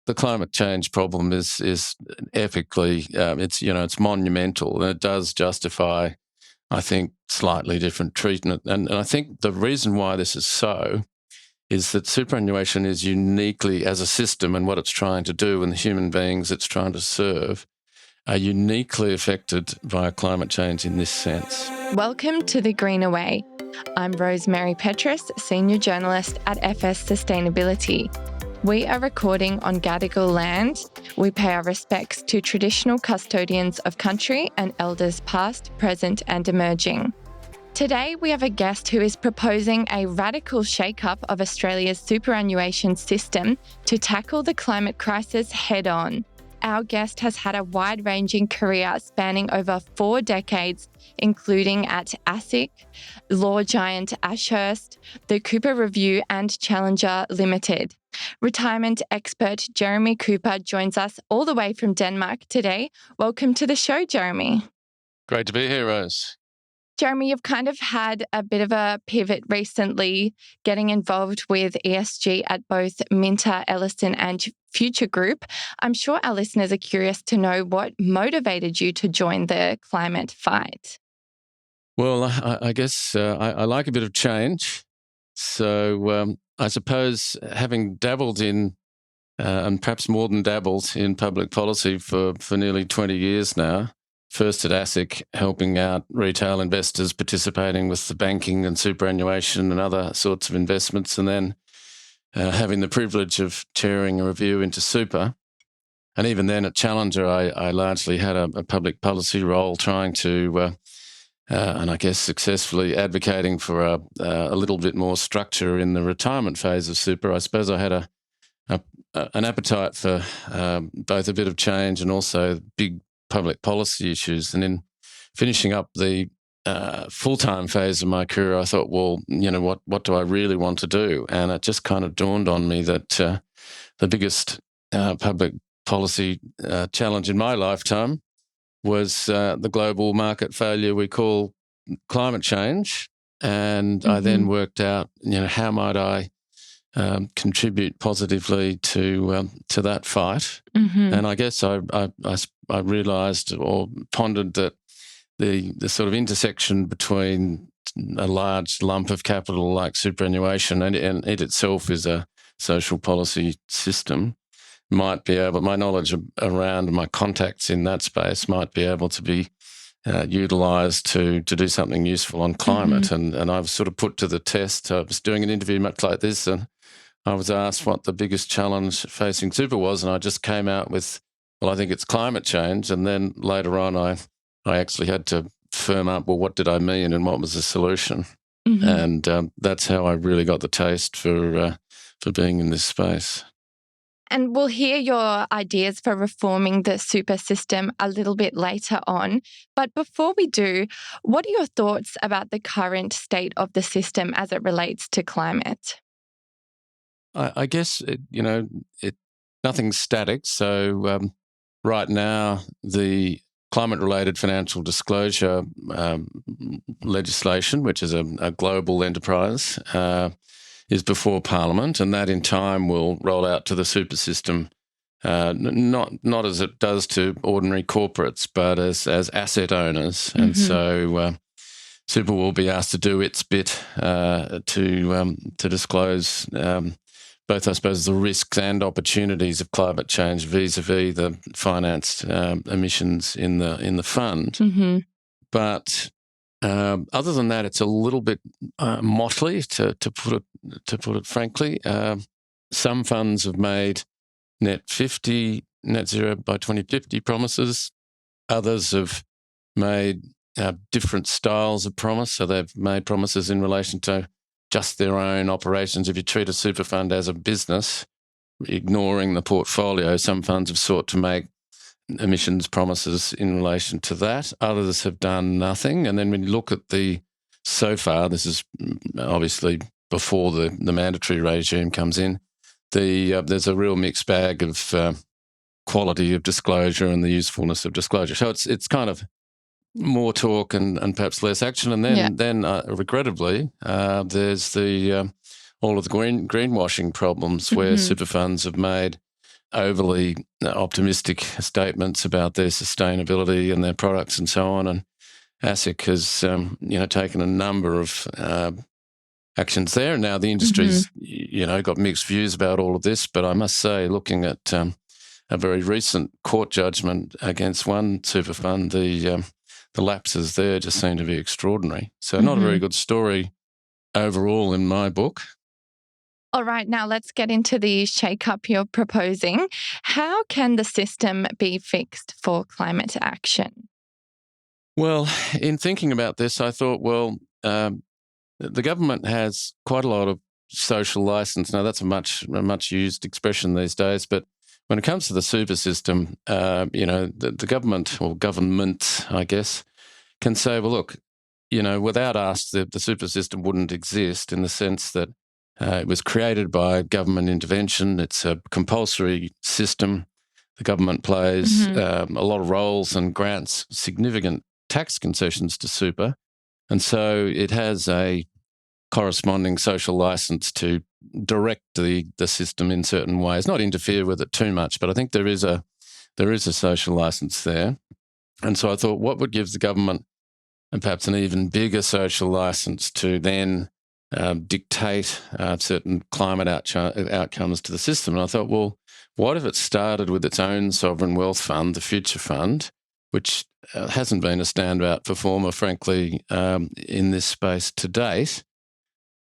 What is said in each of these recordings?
the climate change problem is epically, it's monumental, and it does justify, I think, slightly different treatment. And I think the reason why this is so is that superannuation is uniquely, as a system and what it's trying to do and the human beings it's trying to serve, are uniquely affected by climate change in this sense. Welcome to The Greener Way. I'm Rosemary Petrass, Senior Journalist at FS Sustainability. We are recording on Gadigal land. We pay our respects to traditional custodians of country and elders past, present and emerging. Today, we have a guest who is proposing a radical shake-up of Australia's superannuation system to tackle the climate crisis head-on. Our guest has had a wide-ranging career spanning over 4 decades, including at ASIC, law giant Ashurst, the Cooper Review and Challenger Limited. Retirement expert Jeremy Cooper joins us all the way from Denmark today. Welcome to the show, Jeremy. Great to be here, Rose. Jeremy, you've kind of had a bit of a pivot recently, getting involved with ESG at both Minter, Ellison and Future Group. I'm sure our listeners are curious to know what motivated you to join the climate fight. Well, I guess I like a bit of change. So I suppose having dabbled in, and perhaps more than dabbled in public policy for nearly 20 years now, first at ASIC, helping out retail investors participating with the banking and superannuation and other sorts of investments, and then having the privilege of chairing a review into super. And even then at Challenger, I largely had a public policy role trying to, and I guess successfully advocating for a little bit more structure in the retirement phase of super. I suppose I had an appetite for both a bit of change and also big public policy issues. And in finishing up the full-time phase of my career, I thought, well, what do I really want to do? And it just kind of dawned on me that the biggest public policy challenge in my lifetime was the global market failure we call climate change. And I then worked out, how might I contribute positively to that fight. And I guess I realised or pondered that the sort of intersection between a large lump of capital like superannuation and it itself is a social policy system might be able, my knowledge around my contacts in that space might be able to be utilised to do something useful on climate. And I was sort of put to the test. I was doing an interview much like this and I was asked what the biggest challenge facing super was, and I just came out with, well, I think it's climate change. And then later on, I actually had to firm up, well, what did I mean and what was the solution? And that's how I really got the taste for being in this space. And we'll hear your ideas for reforming the super system a little bit later on. But before we do, what are your thoughts about the current state of the system as it relates to climate? I guess, nothing's static. So right now, the climate-related financial disclosure legislation, which is a global enterprise, is before Parliament, and that in time will roll out to the super system, not as it does to ordinary corporates, but as asset owners. And so super will be asked to do its bit to disclose both, I suppose, the risks and opportunities of climate change vis-a-vis the financed emissions in the fund. But other than that, it's a little bit motley, to put it frankly. Some funds have made net zero by 2050 promises. Others have made different styles of promise. So they've made promises in relation to just their own operations. If you treat a super fund as a business, ignoring the portfolio, some funds have sought to make emissions promises in relation to that. Others have done nothing. And then when you look at so far, this is obviously before the mandatory regime comes in, there's a real mixed bag of quality of disclosure and the usefulness of disclosure. So it's kind of more talk and perhaps less action. And then regrettably, there's all of the greenwashing problems where super funds have made overly optimistic statements about their sustainability and their products and so on. And ASIC has, taken a number of actions there. And now the industry's, got mixed views about all of this. But I must say, looking at a very recent court judgment against one super fund, the lapses there just seem to be extraordinary. So not a very good story overall in my book. All right, now let's get into the shake-up you're proposing. How can the system be fixed for climate action? Well, in thinking about this, I thought, the government has quite a lot of social license. Now, that's a much used expression these days, but when it comes to the super system, the government, or government, I guess, can say, well, look, without us, the super system wouldn't exist, in the sense that it was created by government intervention. It's a compulsory system. The government plays a lot of roles and grants significant tax concessions to super. And so it has a corresponding social license to direct the system in certain ways, not interfere with it too much, but I think there is a social license there. And so I thought, what would give the government, and perhaps an even bigger social license, to then dictate certain climate outcomes to the system? And I thought, well, what if it started with its own sovereign wealth fund, the Future Fund, which hasn't been a standout performer, frankly, in this space to date.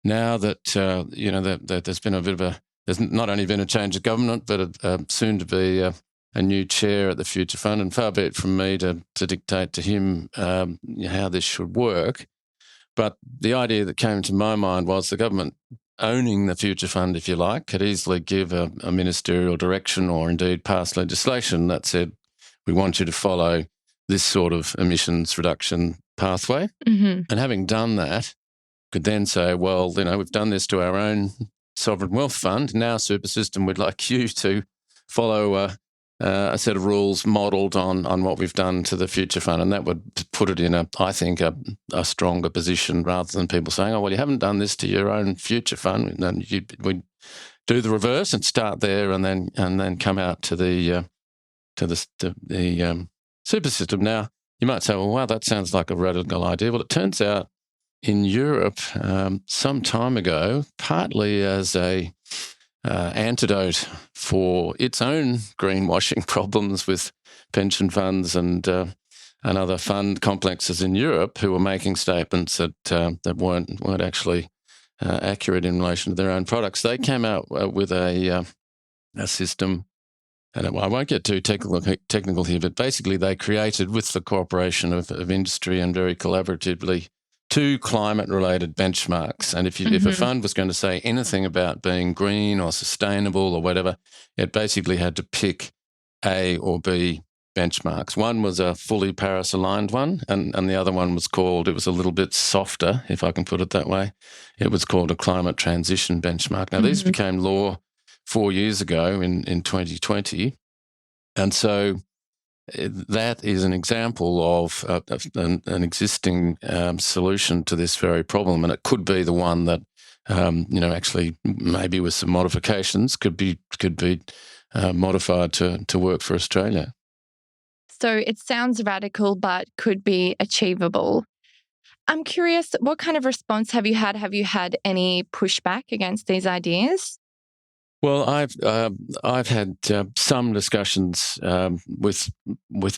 Now that, that there's been there's not only been a change of government, but soon to be a new chair at the Future Fund, and far be it from me to dictate to him how this should work. But the idea that came to my mind was the government owning the Future Fund, if you like, could easily give a ministerial direction, or indeed pass legislation that said, we want you to follow this sort of emissions reduction pathway. And having done that, could then say, well, we've done this to our own sovereign wealth fund. Now, super system, we'd like you to follow a set of rules modelled on what we've done to the Future Fund. And that would put it in I think, a stronger position, rather than people saying, oh, well, you haven't done this to your own Future Fund. And we do the reverse and start there, and then come out to the super system. Now, you might say, well, wow, that sounds like a radical idea. Well, it turns out in Europe some time ago, partly as a antidote for its own greenwashing problems with pension funds and other fund complexes in Europe, who were making statements that weren't actually accurate in relation to their own products. They came out with a system. And I won't get too technical here, but basically they created, with the cooperation of industry and very collaboratively, 2 climate-related benchmarks. And if a fund was going to say anything about being green or sustainable or whatever, it basically had to pick A or B benchmarks. One was a fully Paris-aligned one, and the other one was called, it was a little bit softer, if I can put it that way. It was called a climate transition benchmark. Now, these became law 4 years ago in 2020. And so that is an example of an existing solution to this very problem. And it could be the one that, actually maybe with some modifications could be modified to work for Australia. So it sounds radical, but could be achievable. I'm curious, what kind of response have you had? Have you had any pushback against these ideas? Well, I've had some discussions with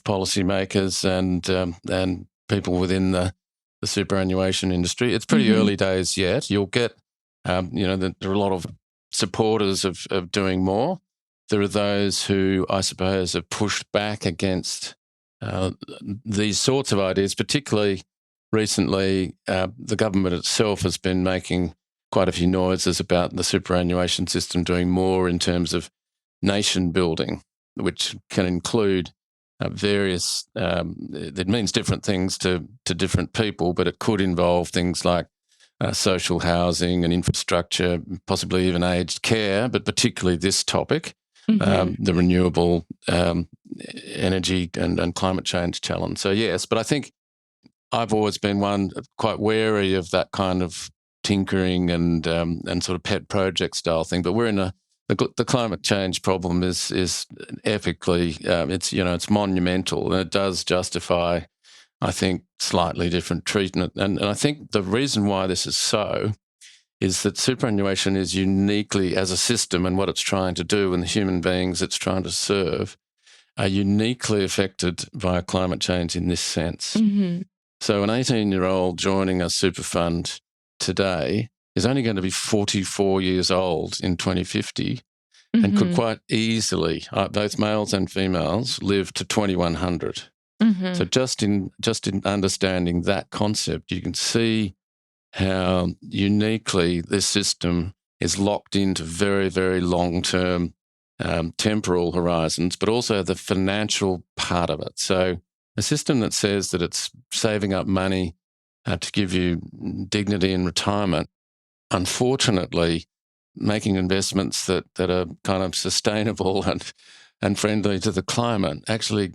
policymakers and people within the superannuation industry. It's pretty early days yet. You'll get, there are a lot of supporters of doing more. There are those who, I suppose, have pushed back against these sorts of ideas. Particularly recently, the government itself has been making quite a few noises about the superannuation system doing more in terms of nation building, which can include various, it means different things to different people, but it could involve things like social housing and infrastructure, possibly even aged care, but particularly this topic, the renewable energy and climate change challenge. So yes, but I think I've always been one quite wary of that kind of tinkering and sort of pet project style thing. But we're in the the climate change problem is epically, it's monumental, and it does justify, I think, slightly different treatment. And I think the reason why this is so is that superannuation is uniquely, as a system and what it's trying to do and the human beings it's trying to serve, are uniquely affected by climate change in this sense. Mm-hmm. So an 18-year-old joining a super fund today is only going to be 44 years old in 2050 and could quite easily, both males and females, live to 2100. Mm-hmm. So just in understanding that concept, you can see how uniquely this system is locked into very, very long-term temporal horizons, but also the financial part of it. So a system that says that it's saving up money to give you dignity in retirement, unfortunately, making investments that are kind of sustainable and friendly to the climate actually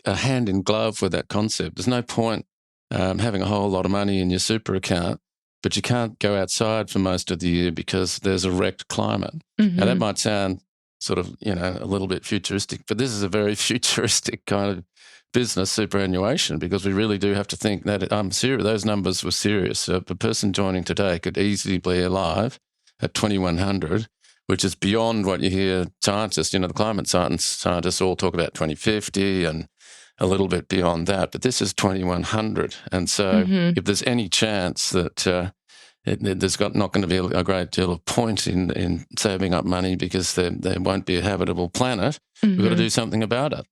are hand in glove with that concept. There's no point having a whole lot of money in your super account, but you can't go outside for most of the year because there's a wrecked climate. Mm-hmm. Now, that might sound sort of, a little bit futuristic, but this is a very futuristic kind of business, superannuation, because we really do have to think that I'm serious. Those numbers were serious. So a person joining today could easily be alive at 2100, which is beyond what you hear scientists, the climate scientists all talk about 2050 and a little bit beyond that. But this is 2100. And so if there's any chance that there's not going to be a great deal of point in saving up money because there won't be a habitable planet, we've got to do something about it.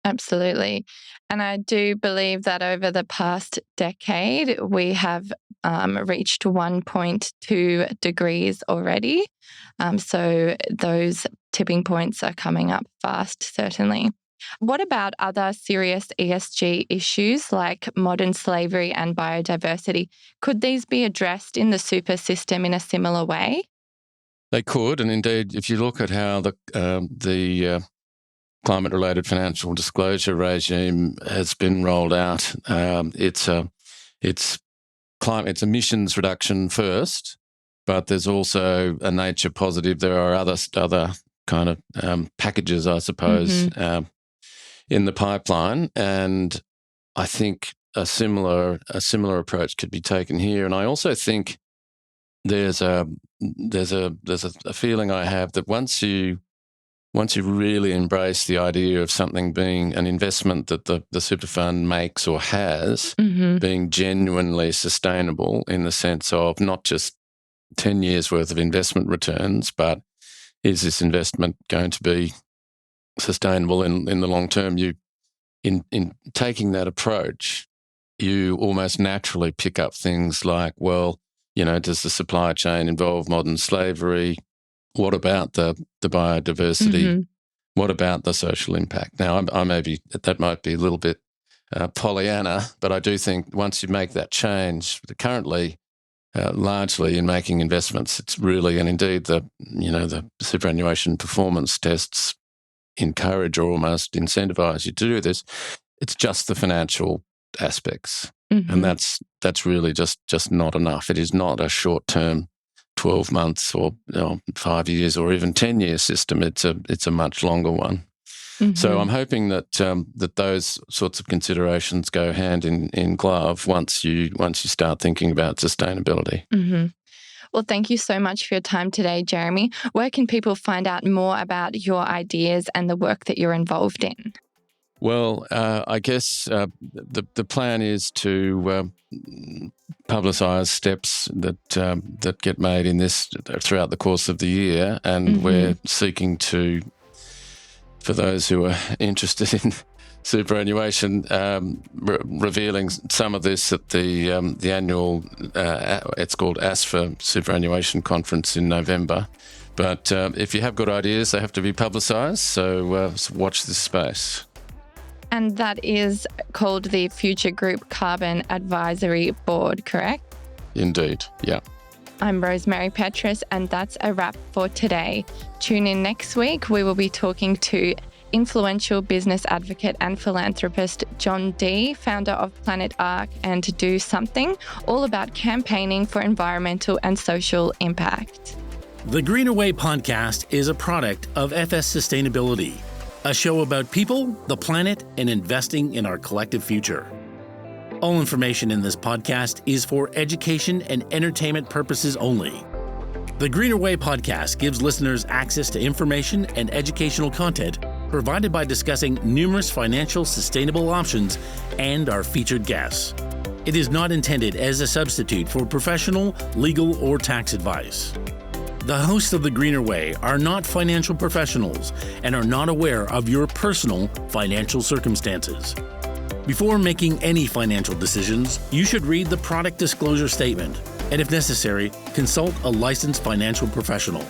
Absolutely. And I do believe that over the past decade, we have reached 1.2 degrees already. So those tipping points are coming up fast, certainly. What about other serious ESG issues like modern slavery and biodiversity? Could these be addressed in the super system in a similar way? They could. And indeed, if you look at how the climate-related financial disclosure regime has been rolled out, it's emissions reduction first, but there's also a nature positive. There are other kind of packages, I suppose, in the pipeline, and I think a similar approach could be taken here. And I also think there's a feeling I have that once you really embrace the idea of something being an investment that the super fund makes or has being genuinely sustainable in the sense of not just 10 years worth of investment returns, but is this investment going to be sustainable in the long term? In taking that approach, you almost naturally pick up things like, well, does the supply chain involve modern slavery? What about the biodiversity? What about the social impact? Now, that might be a little bit Pollyanna, but I do think once you make that change, currently, largely in making investments, it's really, and indeed the superannuation performance tests encourage or almost incentivize you to do this. It's just the financial aspects, and that's really just not enough. It is not a short-term 12 months or 5 years or even 10-year system. It's a much longer one. So I'm hoping that that those sorts of considerations go hand in glove once you start thinking about sustainability. Well, thank you so much for your time today, Jeremy. Where can people find out more about your ideas and the work that you're involved in? Well, I guess the plan is to publicise steps that get made in this throughout the course of the year, and we're seeking to, for those who are interested in superannuation, revealing some of this at the annual, it's called ASFA Superannuation Conference in November. But if you have good ideas, they have to be publicised, so watch this space. And that is called the Future Group Carbon Advisory Board, correct? Indeed, yeah. I'm Rosemary Petrass, and that's a wrap for today. Tune in next week. We will be talking to influential business advocate and philanthropist John Dee, founder of Planet Ark and Do Something, all about campaigning for environmental and social impact. The Greener Way podcast is a product of FS Sustainability, a show about people, the planet, and investing in our collective future. All information in this podcast is for education and entertainment purposes only. The Greener Way podcast gives listeners access to information and educational content provided by discussing numerous financial sustainable options and our featured guests. It is not intended as a substitute for professional, legal, or tax advice. The hosts of The Greener Way are not financial professionals and are not aware of your personal financial circumstances. Before making any financial decisions, you should read the product disclosure statement and, if necessary, consult a licensed financial professional.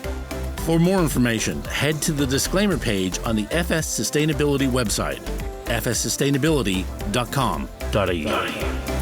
For more information, head to the disclaimer page on the FS Sustainability website, fssustainability.com.au.